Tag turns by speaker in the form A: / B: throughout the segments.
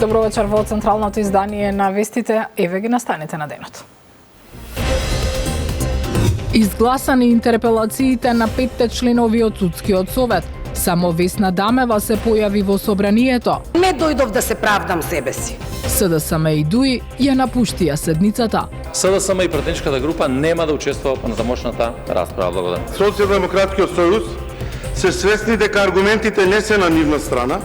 A: Добро вечер во централното издание на вестите. Еве ги настаните на денот. Изгласани интерпелациите на 5 членови од Судскиот совет. Само Весна Дамева се појави во собранието.
B: Не дојдов да се правдам себе си.
A: СДСМ и ДУИ ја напуштија седницата.
C: СДСМ и пратеничката група нема да учествува во натамошната расправа. Благодарам.
D: Социјалдемократскиот сојуз се свесни дека аргументите не се на нивна страна.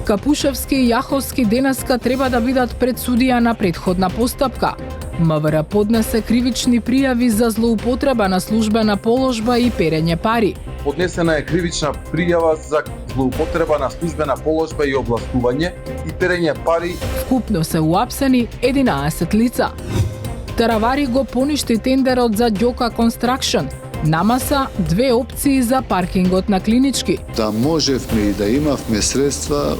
A: Капушевски и Јаховски денеска треба да бидат пред судија на претходна постапка. МВР поднесе кривични пријави за злоупотреба на службена положба и перење пари.
E: Поднесена е кривична пријава за злоупотреба на службена положба и областување и перење пари.
A: Вкупно се уапсени 11 лица. Таравари го поништи тендерот за Ѓока Construction. Намаса две опции за паркингот на Клинички.
F: Да можевме и да имавме средства,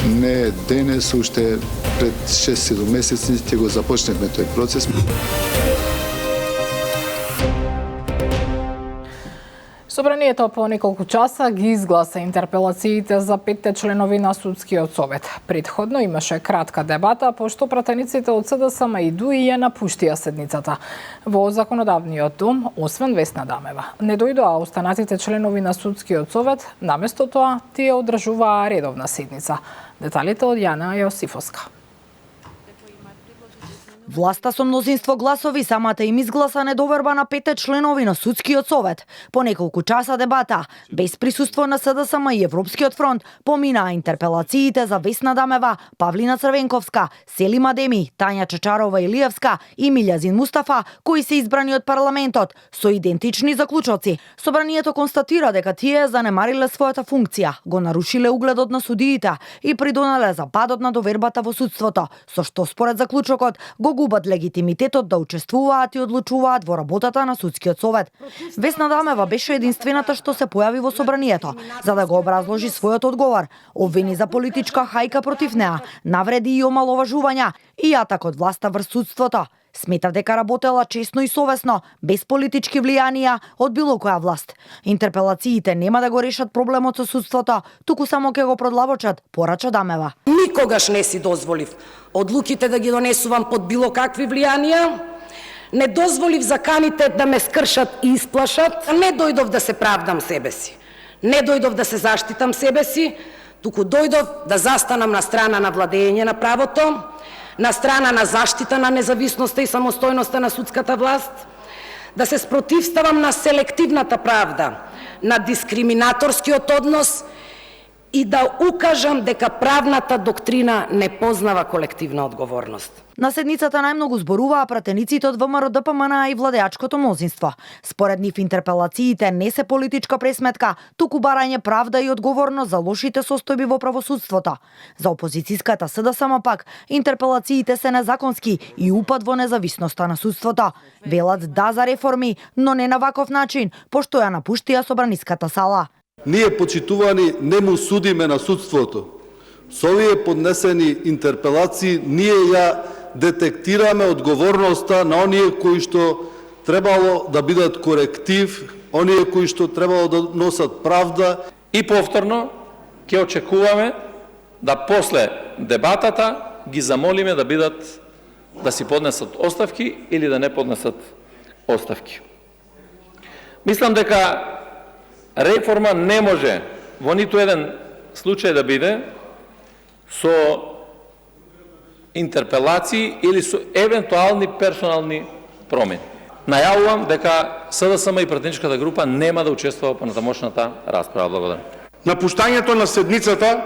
F: не денес, уште пред 6-7 месеци ќе го започневме тој процес.
A: Собранието по неколку часа ги изгласа интерпелациите за 5 членови на Судскиот совет. Претходно имаше кратка дебата, пошто пратениците од СДСМ и ДУИ ја напуштија седницата. Во законодавниот дом, освен Весна Дамева, не дојдоа останатите членови на Судскиот совет, наместо тоа тие одржуваа редовна седница. Деталите од Јана Јосифовска.
G: Власта со мнозинство гласови самата им изгласа недоверба на 5 членови на Судскиот совет. По неколку часа дебата, без присуство на СДСМ и Европскиот фронт, поминаа интерпелациите за Весна Дамева, Павлина Црвенковска, Селим Адеми, Тања Чачарова Илиевска и Милјазин Мустафа, кои се избрани од парламентот, со идентични заклучоци. Собранието констатира дека тие занемариле својата функција, го нарушиле угледот на судиите и придонеле за падот на довербата во судството, со што според заклучокот го губат легитимитетот да учествуваат и одлучуваат во работата на Судскиот совет. Весна Дамева беше единствената што се појави во собранието, за да го образложи својот одговор, обвини за политичка хајка против неа, навреди и омаловажувања и атак од власта врз судството. Смета дека работела честно и совесно, без политички влијанија од било која власт. Интерпелациите нема да го решат проблемот со судството, туку само ќе го продлабочат, порача Дамева.
B: Никогаш не си дозволив одлуките да ги донесувам под било какви влијанија. Не дозволив заканите да ме скршат и исплашат. Не дојдов да се правдам себе си. Не дојдов да се заштитам себе си, туку дојдов да застанам на страна на владење на правото, на страна на заштита на независноста и самостојноста на судската власт, да се спротивставам на селективната правда, на дискриминаторскиот однос и да укажам дека правната доктрина не познава колективна одговорност.
G: На седницата најмногу зборуваа пратениците од ВМРО ДПМН и владеачкото мнозинство. Според нив интерпелациите не се политичка пресметка, туку барање правда и одговорност за лошите состојби во правосудството. За опозицијската СДСМ пак, интерпелациите се незаконски и упад во независноста на судството. Велат да за реформи, но не на ваков начин, пошто ја напуштија собраниската сала.
H: Ние, почитувани, не му судиме на судството. Со овие поднесени интерпелации ние ја детектираме одговорноста на оние кои што требало да бидат коректив, оние кои што требало да носат правда.
C: И повторно ќе очекуваме да после дебатата ги замолиме да си поднесат оставки или да не поднесат оставки. Мислам дека реформа не може во ниту еден случај да биде со интерпелации или со евентуални персонални промени. Најавувам дека СДСМ и пратеничката група нема да учествува во натамошната расправа. Благодарам.
D: Напуштањето на седницата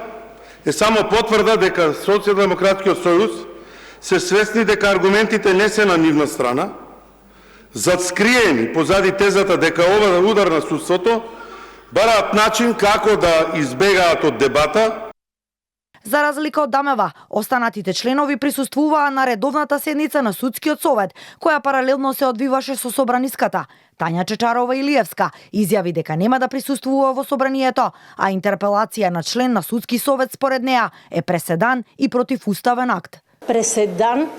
D: е само потврда дека Социјалдемократскиот сојуз се свесни дека аргументите не се на нивна страна, зад-скриени позади тезата дека ова удар на судството, бараат начин како да избегаат од дебата.
G: За разлика од Дамева, останатите членови присуствуваа на редовната седница на Судскиот совет, која паралелно се одвиваше со собраниската. Тања Чачарова Илиевска изјави дека нема да присуствува во собранието, а интерпелација на член на Судски совет според неа е преседан и противуставен акт.
I: Преседан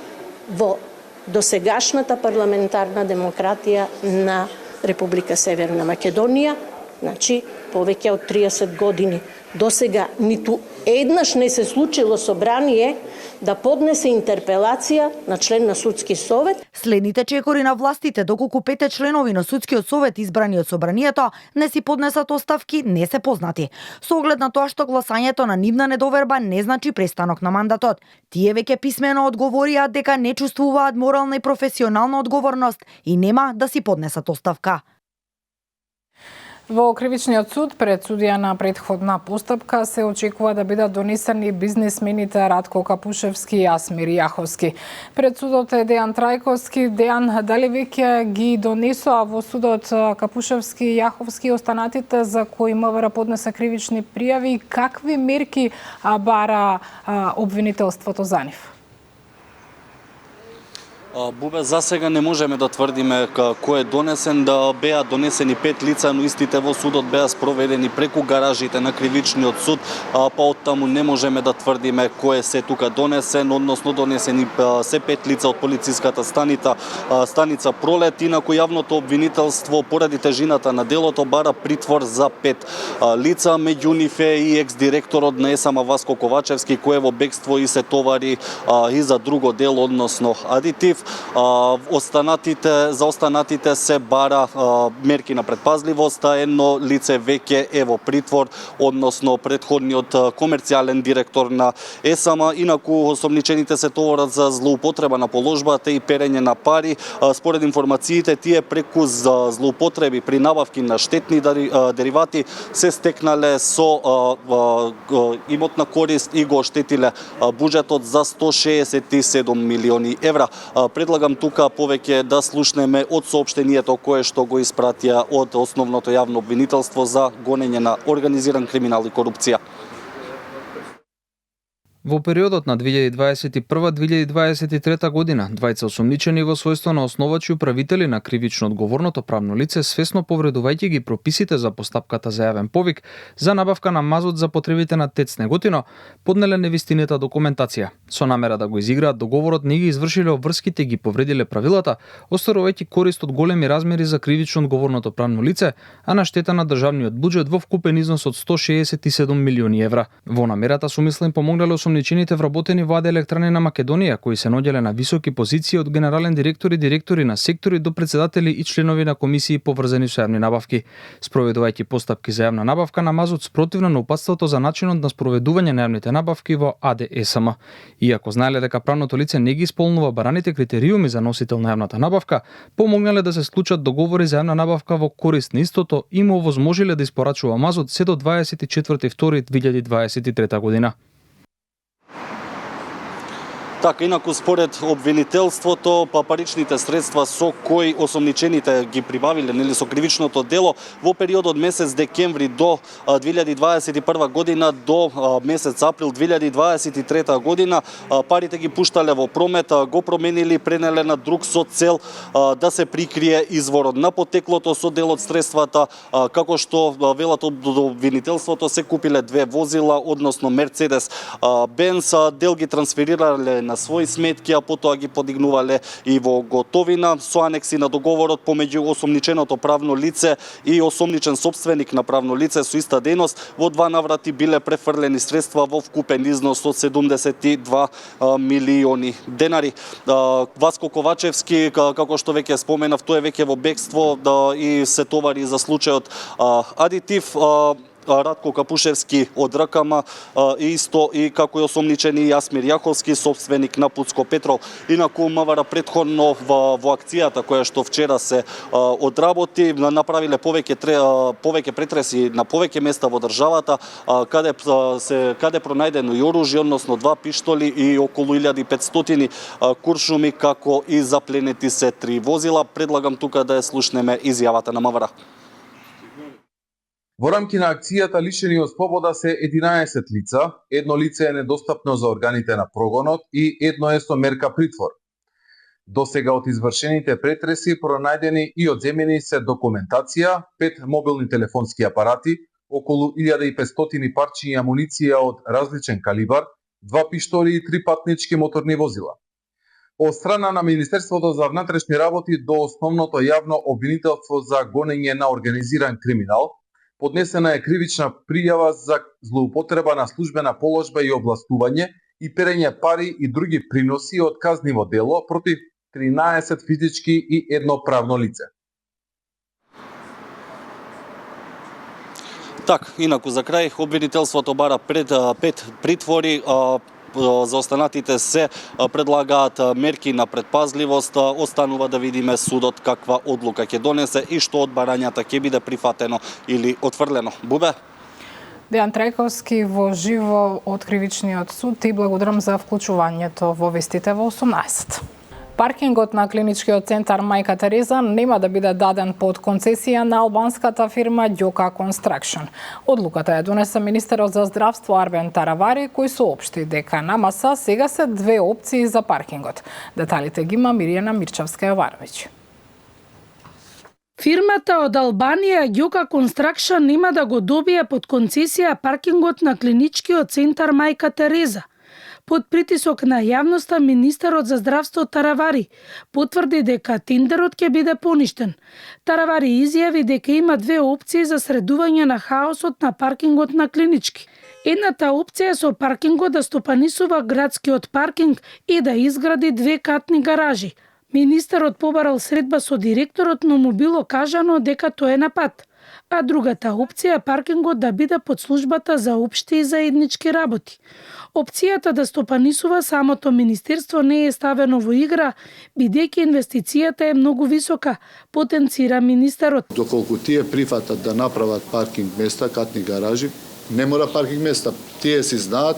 I: во досегашната парламентарна демократија на Република Северна Македонија, значи повеќе од 30 години. Досега ниту еднаш не се случило собрание да поднесе интерпелација на член на судски совет.
G: Следните чекори на властите, доколку 5 членови на судскиот совет избрани од собранието не си поднесат оставки, не се познати. Со оглед на тоа што гласањето на нивна недоверба не значи престанок на мандатот. Тие веќе писмено одговорија дека не чувствуваат морална и професионална одговорност и нема да си поднесат оставка.
A: Во Кривичниот суд пред судија на претходна постапка се очекува да бидат донесени бизнисмените Радко Капушевски и Асмир Јаховски. Пред судот е Дејан Трајковски. Дејан, дали веќе ги донесоа во судот Капушевски и Јаховски останатите за кои МВР поднесе кривични пријави? Какви мерки бара обвинителството за нив?
J: Бубе, за сега не можеме да тврдиме кој е донесен, да беа донесени 5 лица, но истите во судот беа спроведени преку гаражите на Кривичниот суд, па оттаму не можеме да тврдиме кој се тука донесен, односно донесени се 5 лица од полициската станица Пролет, инаку јавното обвинителство поради тежината на делото бара притвор за 5 лица, меѓу нив е и екс-директорот на ЕСАМА Васко Ковачевски, кој е во бегство и се товари и за друго дело, односно адитив. За останатите се бара мерки на предпазливост, а едно лице веќе е во притвор, односно претходниот комерцијален директор на ЕСАМА. Инаку осомничените се товарат за злоупотреба на положбата и перење на пари. Според информациите, тие преку злоупотреби при набавки на штетни деривати се стекнале со имотна корист и го оштетиле буџетот за 167 милиони евра. Предлагам тука повеќе да слушнеме од соопштението кое што го испратија од основното јавно обвинителство за гонење на организиран криминал и корупција.
K: Во периодот на 2021-2023 година, двајца осомничени во својство на основачи управители на кривично одговорното правно лице, свесно повредувајќи ги прописите за постапката за јавен повик за набавка на мазот за потребите на ТЕЦ Неготино, поднеле невистината документација. Со намера да го изиграат договорот, не ги извршиле обврските и ги повредиле правилата, остварувајќи корист од големи размери за кривично одговорното правно лице, а на штета на државниот буџет во вкупен износ од 167 милиони евра. Во намерата сумисло им помогнале осомничените вработени во АД Електрани на Македонија, кои се наоѓале на високи позиции од генерален директор и директори на сектори до председатели и членови на комисии поврзани со јавни набавки. Спроведувајќи постапки за јавна набавка на мазот спротивно на упатството за начинот на спроведување на јавните набавки во АД ЕСМ. Иако знаеле дека правното лице не ги исполнува бараните критериуми за носител на јавната набавка, помогнале да се склучат договори за јавна набавка во корист на истото и му овозможиле да испорачува мазот се до 24.2.2023 година.
J: Така, инаку според обвинителството, паричните средства со кои осомничените ги прибавиле со кривичното дело во период од месец декември до 2021 година до месец април 2023 година, парите ги пуштале во промет, го променили, пренеле на друг со цел да се прикрие изворот на потеклото со дел од средствата, како што велат од обвинителството, се купиле 2 возила, односно Мерцедес Бенц, дел ги трансферирале на своји сметки, а потоа ги подигнувале и во готовина со анекси на договорот помеѓу осомниченото правно лице и осомничен собственик на правно лице со иста дејност. Во 2 наврати биле префрлени средства во вкупен износ од 72 милиони денари. Васко Ковачевски, како што веќе споменав, тој е веќе во бегство и се товари за случајот адитив. Радко Капушевски од РКМ исто и како и осомничени Асмир Јаховски, собственик на Пуцко Петрол. Инаку МВР претходно во акцијата која што вчера се одработи, направиле повеќе претреси на повеќе места во државата, каде пронајдено и оружје, односно 2 пиштоли и околу 1500 куршуми, како и запленети се 3 возила. Предлагам тука да ја слушнеме изјавата на МВР.
E: Во рамки на акцијата лишени од слобода се 11 лица, едно лице е недостапно за органите на прогонот и едно е со мерка притвор. До сега од извршените претреси пронајдени и одземени се документација, 5 мобилни телефонски апарати, околу 1500 парчиња амуниција од различен калибар, 2 пиштоли и 3 патнички моторни возила. Од страна на Министерството за внатрешни работи до основното јавно обвинителство за гонење на организиран криминал, поднесена е кривична пријава за злоупотреба на службена положба и областување и перење пари и други приноси од казниво дело против 13 физички и едно правно лице.
J: Инаку за крај, обвинителството бара пред 5 притвори. За останатите се предлагаат мерки на предпазливост. Останува да видиме судот каква одлука ќе донесе и што од барањата ќе биде прифатено или отфрлено. Бубе?
A: Дејан Трајковски во живо од Кривичниот суд и благодарам за вклучувањето во вестите во 18. Паркингот на клиничкиот центар Мајка Тереза нема да биде даден под концесија на албанската фирма Ѓока Construction. Одлуката ја донесе министерот за здравство Арбен Таравари, кој соопшти дека на маса сега се 2 опции за паркингот. Деталите ги има Миријана Мирчевска-Јовановиќ.
L: Фирмата од Албанија Ѓока Construction нема да го добие под концесија паркингот на клиничкиот центар Мајка Тереза. Под притисок на јавноста, министерот за здравство Таравари потврди дека тендерот ќе биде поништен. Таравари изјави дека има 2 опции за средување на хаосот на паркингот на клинички. Едната опција со паркингот да стопанисува градскиот паркинг и да изгради 2 катни гаражи. Министерот побарал средба со директорот, но му било кажано дека тој е на пат. А другата опција е паркингот да биде под службата за општи и заеднички работи. Опцијата да стопанисува самото министерство не е ставено во игра, бидејќи инвестицијата е многу висока, потенцира министерот.
F: Доколку тие прифатат да направат паркинг места, катни гаражи, не мора паркинг места. Тие си знаат,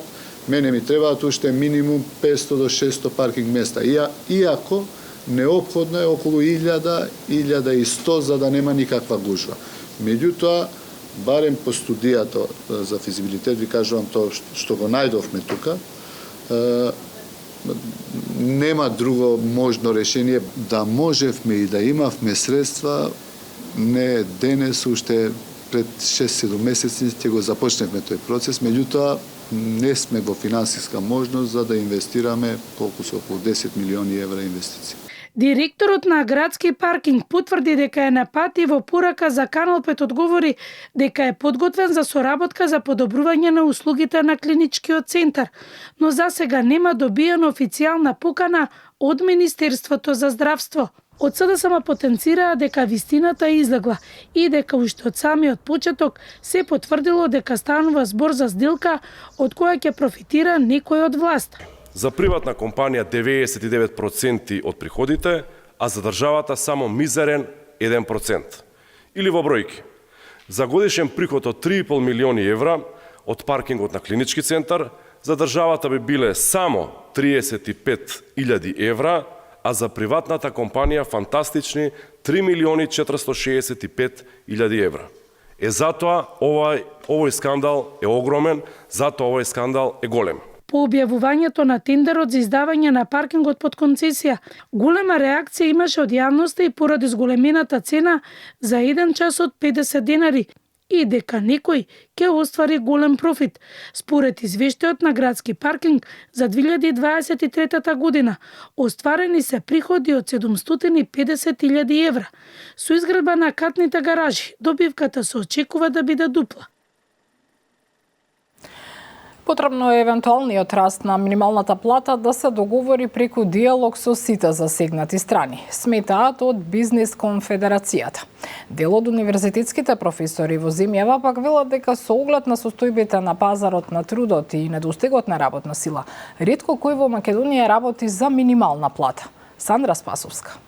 F: мене ми требаат уште минимум 500 до 600 паркинг места. Иако неопходно е околу 1000-1100 за да нема никаква гужва. Меѓутоа, барем по студијата за физибилитет, ви кажувам тоа што го најдовме тука, нема друго можно решение. Да можевме и да имавме средства, не денес, уште пред 6-7 месеци ќе го започневме тој процес, меѓутоа не сме во финансиска можност за да инвестираме колку се околу 10 милиони евра инвестиции.
L: Директорот на градски паркинг потврди дека е на пат и во порака за Канал 5 одговори дека е подготвен за соработка за подобрување на услугите на клиничкиот центар, но за сега нема добиена официјална покана од Министерството за здравство. Од СДСМ потенцираа дека вистината е излегла и дека уште од самиот почеток се потврдило дека станува збор за сделка од која ќе профитира некој од власт.
M: За приватна компанија 99% од приходите, а за државата само мизерен 1%. Или во бројки. За годишен приход од 3,5 милиони евра од паркингот на клинички центар, за државата би биле само 35.000 евра, а за приватната компанија фантастични 3.465.000 евра. Затоа овој скандал е огромен, затоа овој скандал е голем.
L: По објавувањето на тендерот за издавање на паркингот под концесија, голема реакција имаше од јавноста и поради зголемената цена за 1 час од 50 денари и дека некој ќе оствари голем профит. Според извештајот на градски паркинг за 2023 година остварени се приходи од 750.000 евра. Со изградба на катните гаражи, добивката се очекува да биде дупла.
A: Потребно е евентуалниот раст на минималната плата да се договори преку диалог со сите засегнати страни, сметаат од Бизнис конфедерацијата. Дел од универзитетските професори во земјава пак велат дека со оглед на состојбите на пазарот на трудот и недостигот на работна сила, ретко кој во Македонија работи за минимална плата. Сандра Спасовска.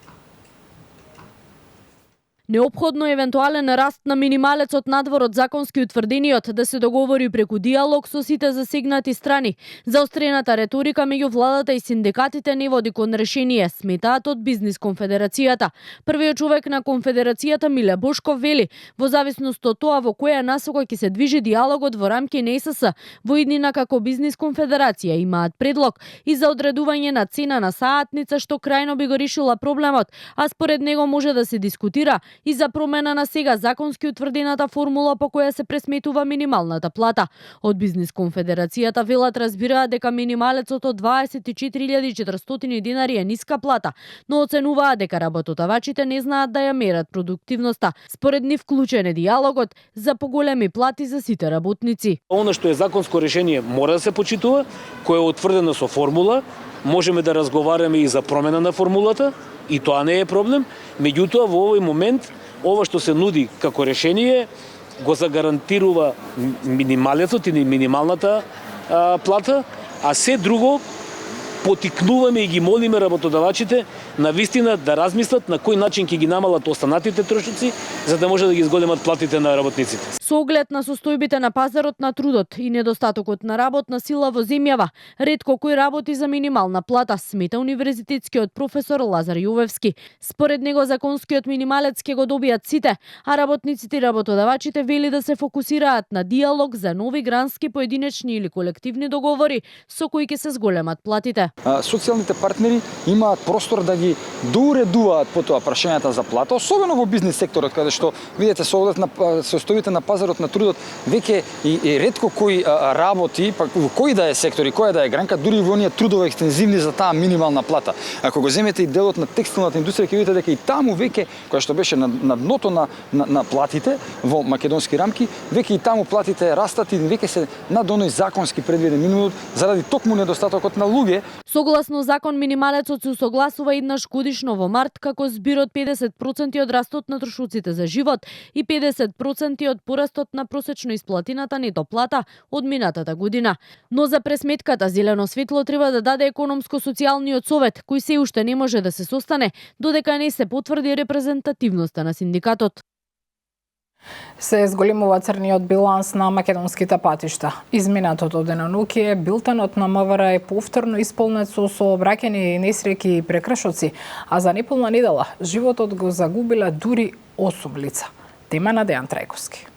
N: Неопходно е евентуален раст на минималецот надвор од законски утврдениот да се договори преку диалог со сите засегнати страни. Заострената реторика меѓу владата и синдикатите не води кон решение, сметаат од Бизнис конфедерацијата. Првиот човек на конфедерацијата Миле Бошков вели, во зависност од тоа во која насока ќе се движи диалогот во рамки на ЕСС, во иднина како Бизнис конфедерација имаат предлог и за одредување на цена на саатница што крајно би го решила проблемот, а според него може да се дискутира и за промена на сега законски утврдената формула по која се пресметува минималната плата. Од Бизнис конфедерацијата велат разбираат дека минималецот од 24.400 динари е ниска плата, но оценуваат дека работодавачите не знаат да ја мерат продуктивноста. Според нив клучен е диалогот за поголеми плати за сите работници.
O: Она што е законско решение мора да се почитува, кое е утврдено со формула, можеме да разговараме и за промена на формулата, и тоа не е проблем. Меѓутоа, во овој момент, ова што се нуди како решение, го загарантирува минималецот или минималната плата, а се друго потикнуваме и ги молиме работодавачите на вистина да размислат на кој начин ќе ги намалат останатите трошоци, за да може да ги зголемат платите на работниците.
N: Со оглед на состојбите на пазарот на трудот и недостатокот на работна сила во земјава, ретко кој работи за минимална плата, смета универзитетскиот професор Лазар Јовевски. Според него законскиот минималец ќе го добијат сите, а работниците и работодавачите вели да се фокусираат на диалог за нови грански, поединечни или колективни договори со кои ќе се зголемат платите.
P: Социјалните партнери имаат простор да ги доуредуваат потоа прашањата за плата, особено во бизнис секторот, каде што видите со оглед на состојбите на пазарот на трудот, веќе и ретко кој работи, па во кој да е сектор и која да е гранка, дури и во оние трудово екстензивни за таа минимална плата. Ако го земете и делот на текстилната индустрија, ќе видите дека и таму веќе, која што беше на дното на платите во македонски рамки, веќе и таму платите растат и веќе се над оној законски предвиден минимум заради токму недостатокот на луѓе.
N: Согласно закон, минималецот се усогласува еднаш годишно во март, како збирот 50% од растот на трошоците за живот и 50% од порастот на просечно исплатината нето плата од минатата година. Но за пресметката зелено светло треба да даде економско-социјалниот совет, кој се уште не може да се состане, додека не се потврди репрезентативноста на синдикатот.
A: Се зголемува црниот биланс на македонските патишта. Изминатото денонуќе билтенот на МВР е повторно исполнет со сообраќајни несреќи и прекршоци, а за неполна недела животот го загубила дури 8 лица. Тема на Дејан Трајковски.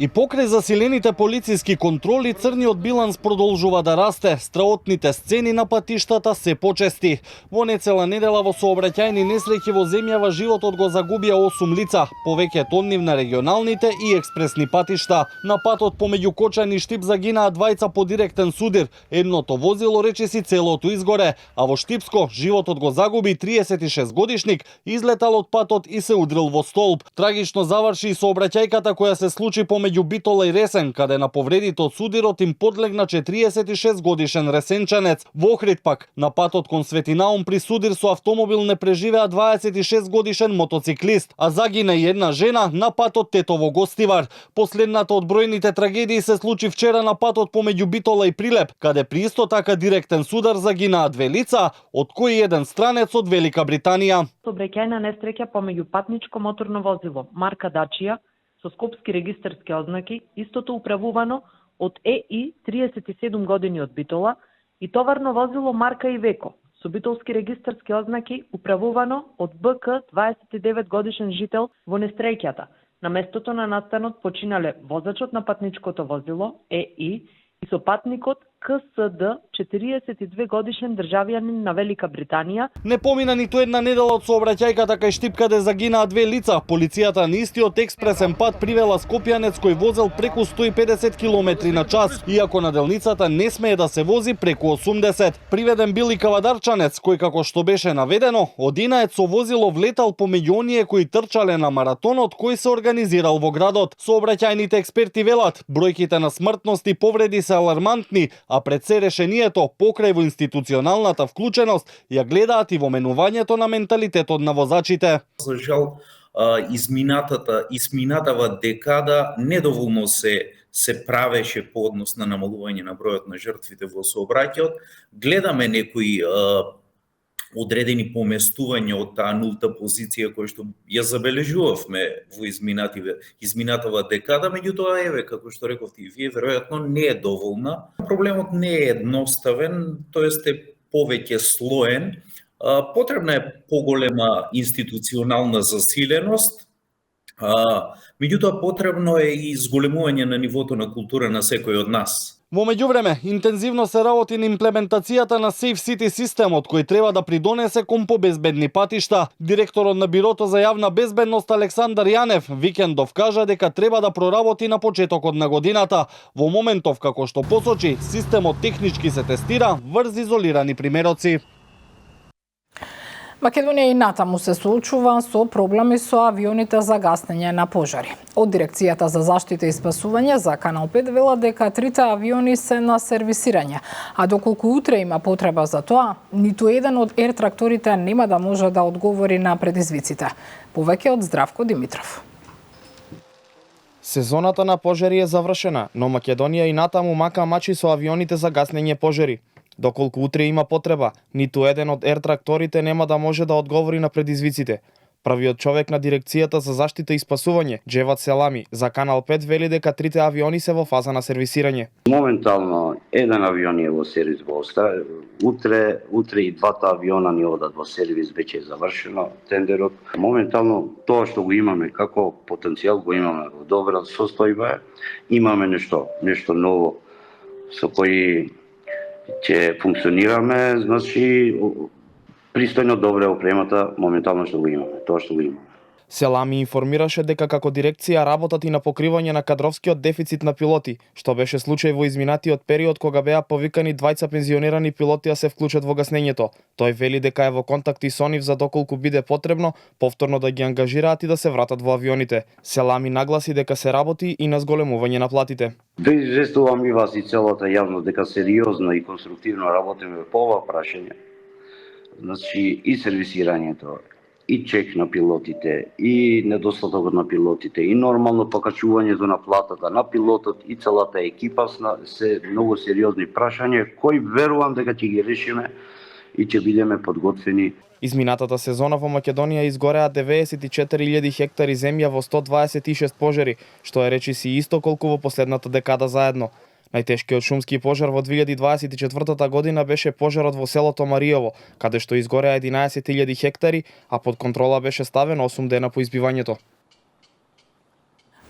Q: И покрај засилените полициски контроли, црниот биланс продолжува да расте. Страотните сцени на патиштата се почести. Во нецела недела во сообраќајни несреќи во земјава животот го загубија 8 лица, повеќето од нив на регионалните и експресни патишта. На патот помеѓу Кочан и Штип загинаа двајца по директен судир. Едното возило речиси целото изгоре, а во Штипско животот го загуби 36 годишник, излетал од патот и се удрил во столб. Трагично заврши и сообраќајката која се случи помеѓу Битола и Ресен, каде на повредите од судирот им подлегна 46 годишен ресенчанец. Во Охрид пак, на патот кон Светинаум при судир со автомобил не преживеа 26 годишен мотоциклист, а загина и една жена на патот Тетово Гостивар. Последната од бројните трагедии се случи вчера на патот помеѓу Битола и Прилеп, каде при исто така директен судар загинаа 2 лица, од кои еден странец од Велика Британија.
R: Сообраќајна несреќа помеѓу патничко моторно возило марка Дачија со скопски регистарски ознаки, истото управувано од ЕИ 37 години од Битола и товарно возило марка Ивеко со битолски регистарски ознаки управувано од БК 29 годишен жител во несреќата. На местото на настанот починале возачот на патничкото возило ЕИ и сопатникот КСД 42 годишен државјанин на Велика Британија.
Q: Не помина ниту една недела од сообраќајката кај Штип каде загинаа 2 лица. Полицијата на истиот експресен пат привела скопјанец кој возел преку 150 км на час, иако на делницата не смее да се вози преку 80. Приведен бил и кавадарчанец кој, како што беше наведено, одинаец со возило влетал помеѓу оние кои трчале на маратонот кој се организирал во градот. Сообраќајните експерти велат, бројките на смртност и повреди се алармантни, а пред се решението покрај во институционалната вклученост ја гледаат и во менувањето на менталитетот на возачите.
S: За жал, изминатава декада недоволно се правеше по однос на намалување на бројот на жртвите во сообраќајот. Гледаме некои одредени поместувања од таа нулта позиција која што ја забележувавме во изминатава декада, меѓутоа еве како што рековте и вие, веројатно не е доволна. Проблемот не е едноставен, тоест е повеќе слоен. Потребна е поголема институционална засиленост. Меѓутоа потребно е и зголемување на нивото на култура на секој од нас.
Q: Во меѓувреме, интензивно се работи на имплементацијата на Safe City системот, кој треба да придонесе кон побезбедни патишта. Директорот на Бирото за јавна безбедност Александар Јанев викендов кажа дека треба да проработи на почетокот на годината. Во моментов, како што посочи, системот технички се тестира врз изолирани примероци.
A: Македонија и натаму се соочува со проблеми со авионите за гаснење на пожари. Од Дирекцијата за заштита и спасување за Канал 5 велат дека 3 авиони се на сервисирање, а доколку утре има потреба за тоа, ниту еден од ер-тракторите нема да може да одговори на предизвиците. Повеќе од Здравко Димитров.
T: Сезоната на пожари е завршена, но Македонија и натаму мака мачи со авионите за гаснење пожари. Доколку утре има потреба, ниту еден од ер-тракторите нема да може да одговори на предизвиците. Првиот човек на Дирекцијата за заштита и спасување, Джеват Селами, за Канал 5 вели дека 3 авиони се во фаза на сервисирање.
U: Моментално еден авион е во сервис во Остра. Утре и 2 авиона ни одат во сервис, веќе е завршено тендерот. Моментално тоа што го имаме како потенцијал го имаме во добра состојба. Имаме нешто ново со кој ќе функционираме, значи пристојно добре опремата моментално што го имаме, тоа што го имаме.
T: Селами информираше дека како дирекција работат и на покривање на кадровскиот дефицит на пилоти, што беше случај во изминатиот период кога беа повикани 2 пензионирани пилоти да се вклучат во гаснењето. Тој вели дека е во контакти со нив за доколку биде потребно повторно да ги ангажираат и да се вратат во авионите. Селами нагласи дека се работи и на зголемување на платите.
U: Да известувам и вас и целата јавност дека сериозно и конструктивно работиме по ова прашање. Значи и сервисирањето, и чек на пилотите, и недостатокот на пилотите, и нормално покачувањето на платата на пилотот и целата екипа се многу сериозни прашања кои верувам дека ќе ги решиме и ќе бидеме подготвени.
T: Изминатата сезона во Македонија изгореа 94.000 хектари земја во 126 пожари, што е речиси исто колку во последната декада заедно. Најтешкиот шумски пожар во 2024 година беше пожарот во селото Маријово, каде што изгореа 11.000 хектари, а под контрола беше ставен 8 дена по избивањето.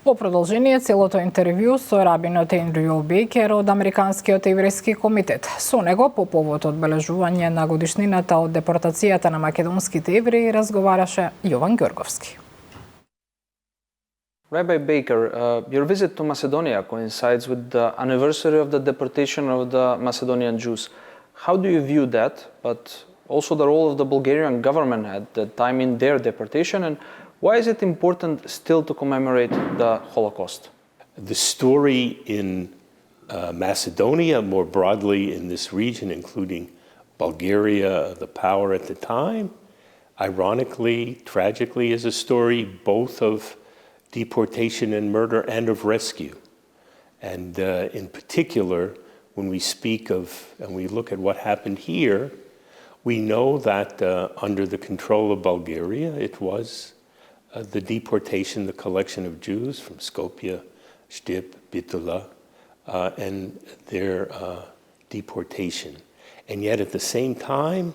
A: Во продолжение целото интервју со рабинот Ендрю Бейкер од Американскиот еврејски комитет. Со него по повод одбележување на годишнината од депортацијата на македонските евреи разговараше Јован Ѓорговски.
V: Rabbi Baker, your visit to Macedonia coincides with the anniversary of the deportation of the Macedonian Jews. How do you view that, but also the role of the Bulgarian government at the time in their deportation, and why is it important still to commemorate the Holocaust?
W: The story in Macedonia, more broadly in this region, including Bulgaria, the power at the time, ironically, tragically, is a story both of deportation and murder and of rescue. And in particular, when we speak of, and we look at what happened here, we know that under the control of Bulgaria, it was the deportation, the collection of Jews from Skopje, Štip, Bitola, and their deportation. And yet at the same time,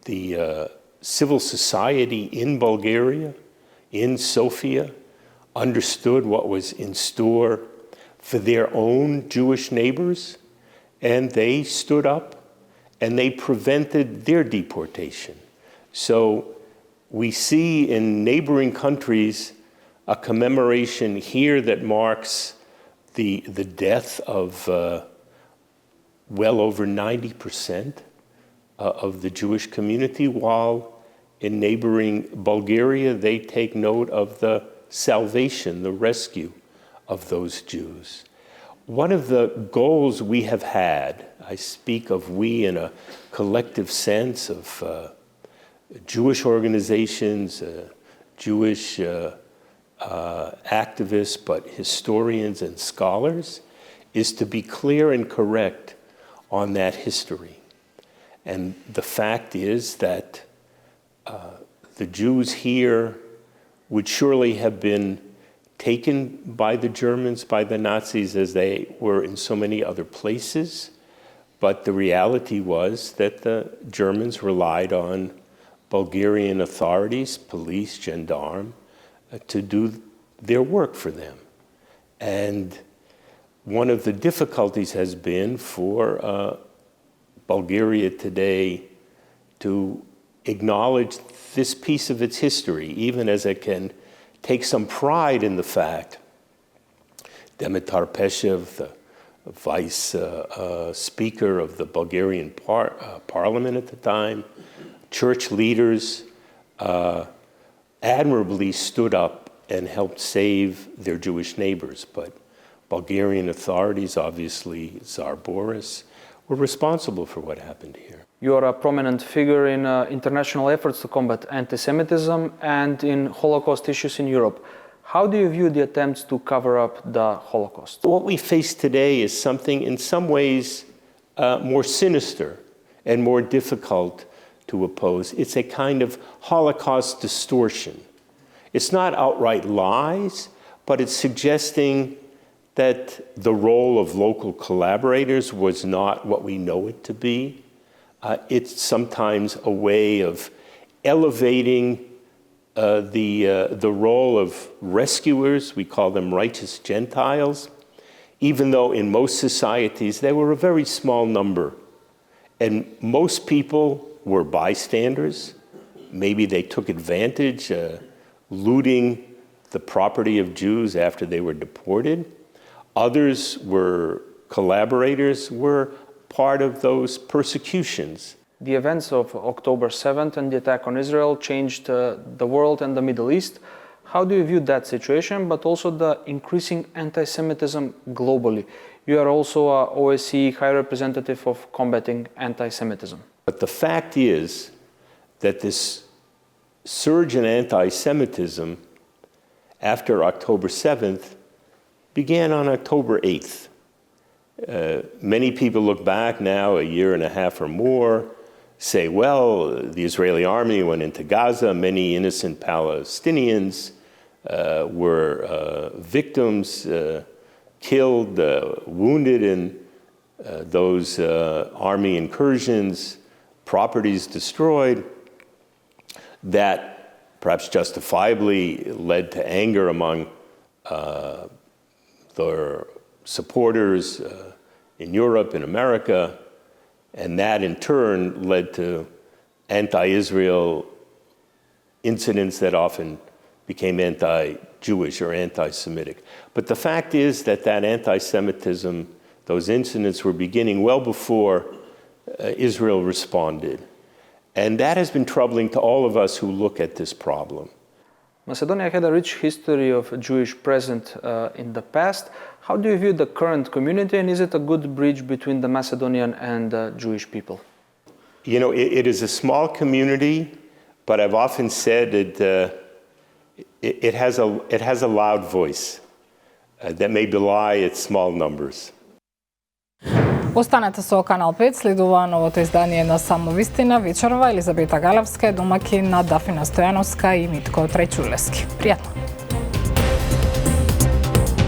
W: the civil society in Bulgaria, in Sofia, understood what was in store for their own Jewish neighbors, and they stood up and they prevented their deportation. So we see in neighboring countries a commemoration here that marks the death of well over 90% of the Jewish community, while in neighboring Bulgaria they take note of the salvation, the rescue of those Jews. One of the goals we have had, I speak of we in a collective sense of Jewish organizations, Jewish activists, but historians and scholars, is to be clear and correct on that history. And the fact is that the Jews here would surely have been taken by the Germans, by the Nazis, as they were in so many other places. But the reality was that the Germans relied on Bulgarian authorities, police, gendarme, to do their work for them. And one of the difficulties has been for Bulgaria today to acknowledge this piece of its history, even as it can take some pride in the fact Dimitar Peshev, the vice speaker of the Bulgarian parliament at the time, church leaders admirably stood up and helped save their Jewish neighbors. But Bulgarian authorities, obviously Tsar Boris, were responsible for what happened here.
V: You are a prominent figure in international efforts to combat anti-Semitism and in Holocaust issues in Europe. How do you view the attempts to cover up the Holocaust?
W: What we face today is something in some ways more sinister and more difficult to oppose. It's a kind of Holocaust distortion. It's not outright lies, but it's suggesting that the role of local collaborators was not what we know it to be. It's sometimes a way of elevating the role of rescuers. We call them righteous Gentiles, even though in most societies they were a very small number. And most people were bystanders. Maybe they took advantage, looting the property of Jews after they were deported. Others were collaborators, were part of those persecutions.
V: The events of October 7th and the attack on Israel changed the world and the Middle East. How do you view that situation, but also the increasing anti-Semitism globally? You are also a OSCE High Representative of combating anti-Semitism.
W: But the fact is that this surge in anti-Semitism after October 7th began on October 8th. Many people look back now, a year and a half or more, say, well, the Israeli army went into Gaza, many innocent Palestinians were victims, killed, wounded in those army incursions, properties destroyed. That perhaps justifiably led to anger among their supporters in Europe, in America, and that in turn led to anti-Israel incidents that often became anti-Jewish or anti-Semitic. But the fact is that that anti-Semitism, those incidents were beginning well before Israel responded. And that has been troubling to all of us who look at this problem.
V: Macedonia had a rich history of Jewish presence in the past. How do you view the current community, and is it a good bridge between the Macedonian and Jewish people?
W: You know, it is a small community, but I've often said that it has a loud voice that may belie its small numbers.
A: Останете со Канал 5, следува новото издание на Самовистина вечерва. Елизабета Галевска е домакин на Дафина Стојановска и Митко Трајчулевски. Пријатно!